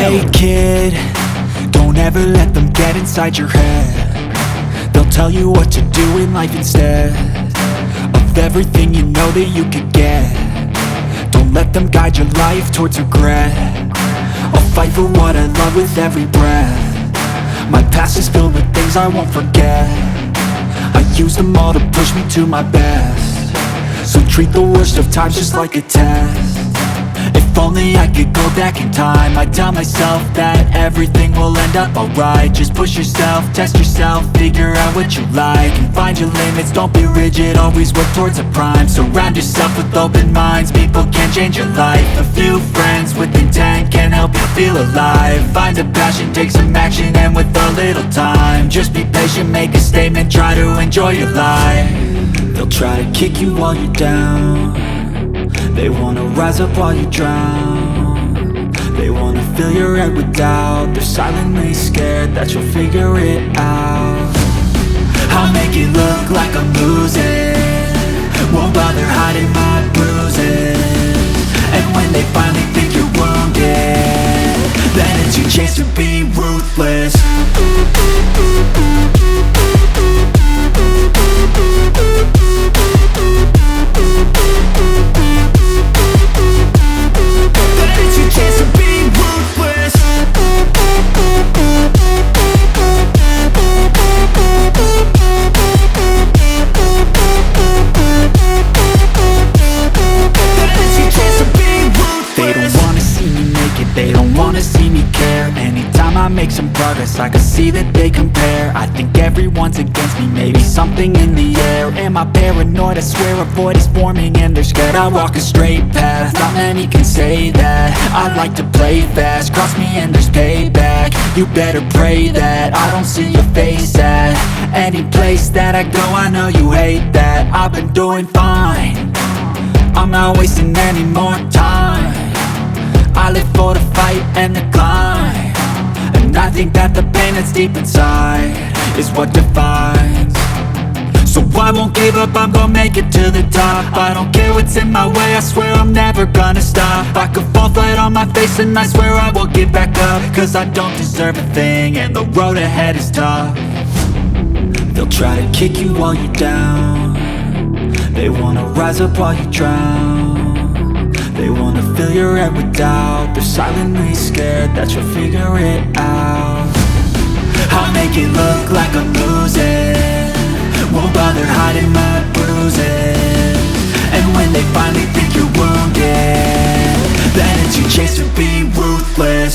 Hey kid, don't ever let them get inside your head. They'll tell you what to do in life instead of everything you know that you could get. Don't let them guide your life towards regret. I'll fight for what I love with every breath. My past is filled with things I won't forget. I use them all to push me to my best. So treat the worst of times just like a test. If only I could go back in time, I'd tell myself that everything will end up alright. Just push yourself, test yourself, figure out what you like, and find your limits, don't be rigid, always work towards a prime. Surround yourself with open minds, people can change your life. A few friends with intent can help you feel alive. Find a passion, take some action, and with a little time, just be patient, make a statement, try to enjoy your life. They'll try to kick you while you're down. They wanna rise up while you drown. They wanna fill your head with doubt. They're silently scared that you'll figure it out. I'll make it look like I'm losing, won't bother hiding my bruises. And when they finally think you're wounded, then it's your chance to be ruthless. They don't wanna see me care. Anytime I make some progress, I can see that they compare. I think everyone's against me, maybe something in the air. Am I paranoid? I swear a void is forming and they're scared. I walk a straight path, not many can say that. I like to play fast, cross me and there's payback. You better pray that I don't see your face at any place that I go. I know you hate that. I've been doing fine, I'm not wasting any more time. I live for the fight and the climb, and I think that the pain that's deep inside is what defines. So I won't give up, I'm gonna make it to the top. I don't care what's in my way, I swear I'm never gonna stop. I could fall flat on my face and I swear I will get back up, cause I don't deserve a thing and the road ahead is tough. They'll try to kick you while you're down. They wanna rise up while you drown. They wanna fill your head with doubt. They're silently scared that you'll figure it out. I'll make it look like I'm losing, won't bother hiding my bruises. And when they finally think you're wounded, then it's your chance to be ruthless.